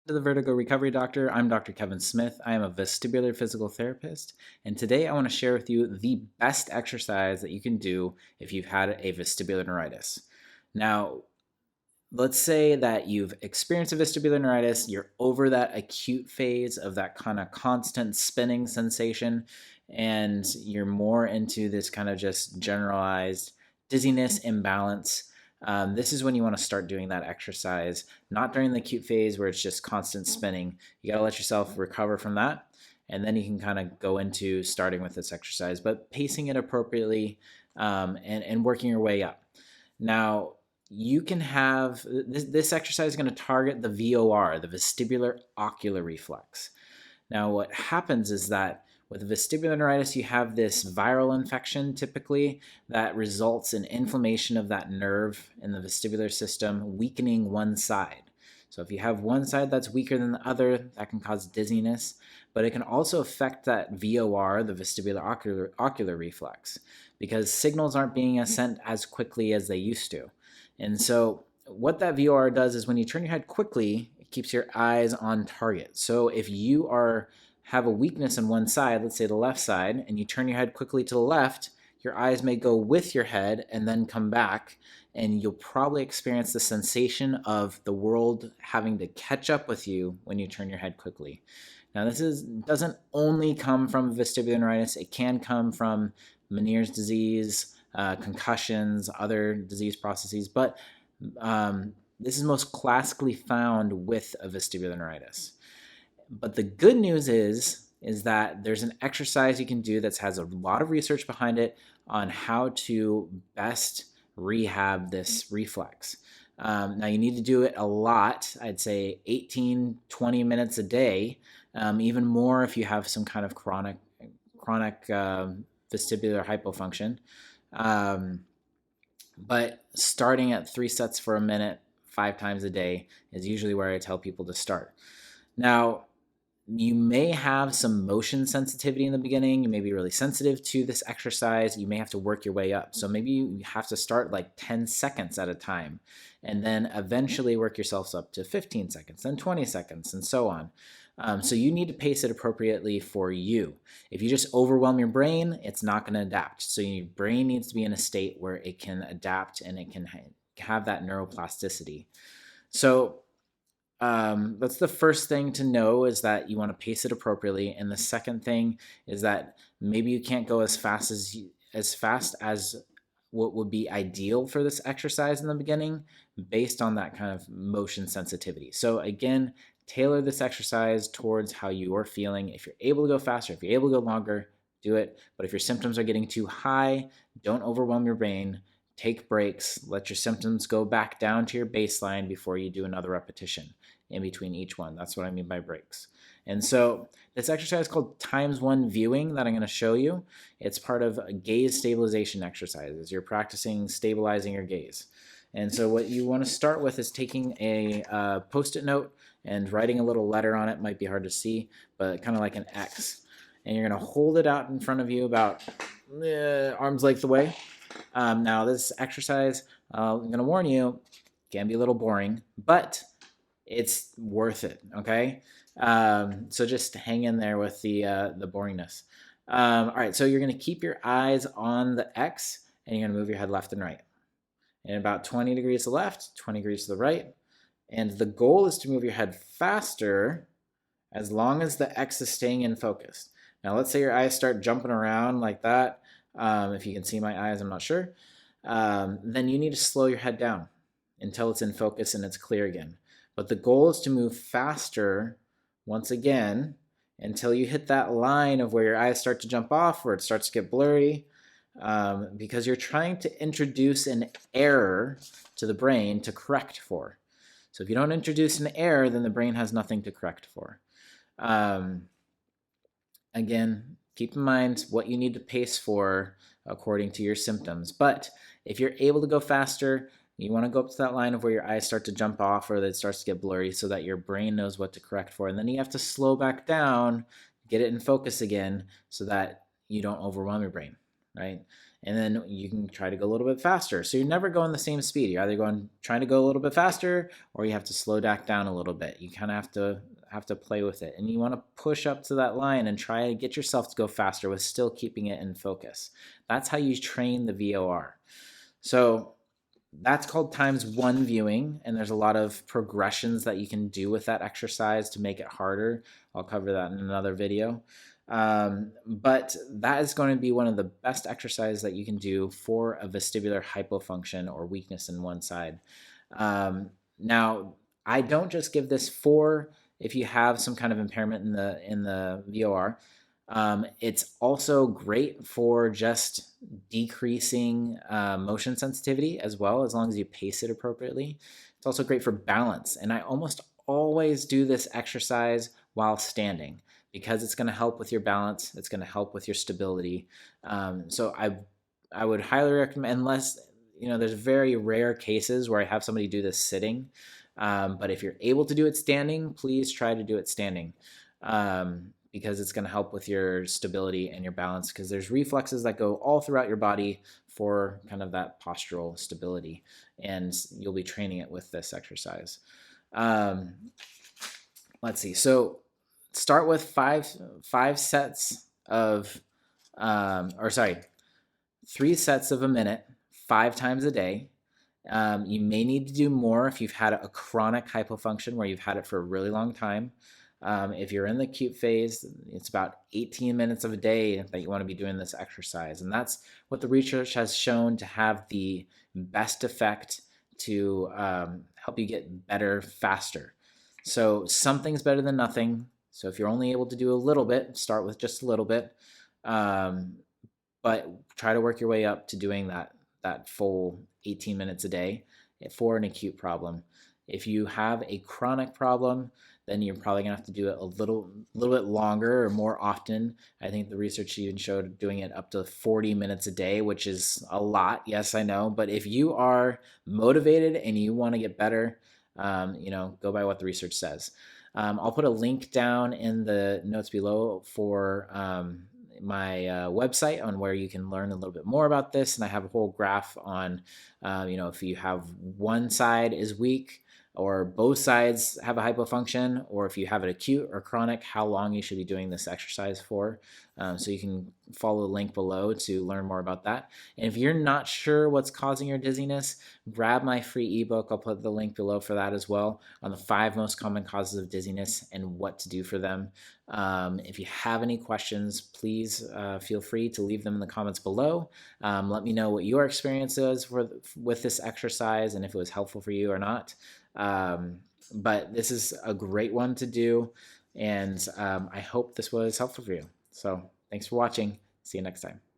To the Vertigo Recovery Doctor. I'm Dr. Kevin Smith. I am a vestibular physical therapist, and today I want to share with you the best exercise that you can do if you've had a vestibular neuritis. Now, let's say that you've experienced a vestibular neuritis, you're over that acute phase of that kind of constant spinning sensation, and you're more into this kind of just generalized dizziness imbalance. This is when you want to start doing that exercise, not during the acute phase where it's just constant spinning. You got to let yourself recover from that, and then you can kind of go into starting with this exercise, but pacing it appropriately and working your way up. Now, you can have this exercise is going to target the VOR, the vestibular ocular reflex. Now, what happens is that with vestibular neuritis, you have this viral infection typically that results in inflammation of that nerve in the vestibular system, weakening one side. So, if you have one side that's weaker than the other, that can cause dizziness, but it can also affect that VOR, the vestibular ocular reflex, because signals aren't being sent as quickly as they used to. And so, what that VOR does is when you turn your head quickly, it keeps your eyes on target. So if you have a weakness on one side, let's say the left side, and you turn your head quickly to the left, your eyes may go with your head and then come back, and you'll probably experience the sensation of the world having to catch up with you when you turn your head quickly. Now, doesn't only come from vestibular neuritis. It can come from Meniere's disease, concussions, other disease processes, but this is most classically found with a vestibular neuritis. But the good news is that there's an exercise you can do that has a lot of research behind it on how to best rehab this reflex. Now, you need to do it a lot. I'd say 18, 20 minutes a day, even more if you have some kind of chronic vestibular hypofunction. But starting at 3 sets for a minute, 5 times a day is usually where I tell people to start. Now, you may have some motion sensitivity in the beginning. You may be really sensitive to this exercise. You may have to work your way up. So maybe you have to start like 10 seconds at a time and then eventually work yourselves up to 15 seconds, then 20 seconds, and so on. So you need to pace it appropriately for you. If you just overwhelm your brain, it's not going to adapt. So your brain needs to be in a state where it can adapt and it can have that neuroplasticity. So that's the first thing to know, is that you want to pace it appropriately. And the second thing is that maybe you can't go as fast as what would be ideal for this exercise in the beginning based on that kind of motion sensitivity. So again, tailor this exercise towards how you are feeling. If you're able to go faster, if you're able to go longer, do it. But if your symptoms are getting too high, don't overwhelm your brain. Take breaks, let your symptoms go back down to your baseline before you do another repetition in between each one. That's what I mean by breaks. And so this exercise is called ×1 viewing that I'm going to show you. It's part of a gaze stabilization exercises. You're practicing stabilizing your gaze. And so what you want to start with is taking a Post-it note and writing a little letter on it. Might be hard to see, but kind of like an X. And you're going to hold it out in front of you about arm's length away. Now, this exercise, I'm going to warn you, can be a little boring, but it's worth it, okay? So just hang in there with the boringness. All right, so you're going to keep your eyes on the X, and you're going to move your head left and right. And about 20 degrees to the left, 20 degrees to the right. And the goal is to move your head faster as long as the X is staying in focus. Now, let's say your eyes start jumping around like that. If you can see my eyes, I'm not sure. Then you need to slow your head down until it's in focus and it's clear again. But the goal is to move faster once again until you hit that line of where your eyes start to jump off, where it starts to get blurry, because you're trying to introduce an error to the brain to correct for. So if you don't introduce an error, then the brain has nothing to correct for. Again, keep in mind what you need to pace for according to your symptoms. But if you're able to go faster, you want to go up to that line of where your eyes start to jump off or that it starts to get blurry so that your brain knows what to correct for. And then you have to slow back down, get it in focus again so that you don't overwhelm your brain, right? and then you can try to go a little bit faster. So you're never going the same speed. You're either trying to go a little bit faster, or you have to slow back down a little bit. You kind of have to play with it, and you want to push up to that line and try to get yourself to go faster with still keeping it in focus. That's how you train the VOR. So that's called times one viewing, and there's a lot of progressions that you can do with that exercise to make it harder. I'll cover that in another video. But that is going to be one of the best exercises that you can do for a vestibular hypofunction or weakness in one side. Now, I don't just give this for if you have some kind of impairment in the VOR. It's also great for just decreasing motion sensitivity as well, as long as you pace it appropriately. It's also great for balance, and I almost always do this exercise while standing because it's going to help with your balance. It's going to help with your stability. So I would highly recommend, unless there's very rare cases where I have somebody do this sitting. But if you're able to do it standing, please try to do it standing. Because it's going to help with your stability and your balance, because there's reflexes that go all throughout your body for kind of that postural stability, and you'll be training it with this exercise. Let's see. So start with five sets of, 3 sets of a minute, 5 times a day. You may need to do more if you've had a chronic hypofunction where you've had it for a really long time. If you're in the acute phase, it's about 18 minutes of a day that you want to be doing this exercise. And that's what the research has shown to have the best effect to help you get better faster. So something's better than nothing. So if you're only able to do a little bit, start with just a little bit. But try to work your way up to doing that full 18 minutes a day for an acute problem. If you have a chronic problem, then you're probably gonna have to do it a little bit longer or more often. I think the research even showed doing it up to 40 minutes a day, which is a lot. Yes, I know. But if you are motivated and you want to get better, go by what the research says. I'll put a link down in the notes below for my website on where you can learn a little bit more about this. And I have a whole graph on, if you have one side is weak, or both sides have a hypofunction, or if you have it acute or chronic, how long you should be doing this exercise for. So you can follow the link below to learn more about that. And if you're not sure what's causing your dizziness, grab my free ebook. I'll put the link below for that as well, on the 5 most common causes of dizziness and what to do for them. If you have any questions, please feel free to leave them in the comments below. Let me know what your experience is with this exercise and if it was helpful for you or not. But this is a great one to do, and I hope this was helpful for you. So thanks for watching. See you next time.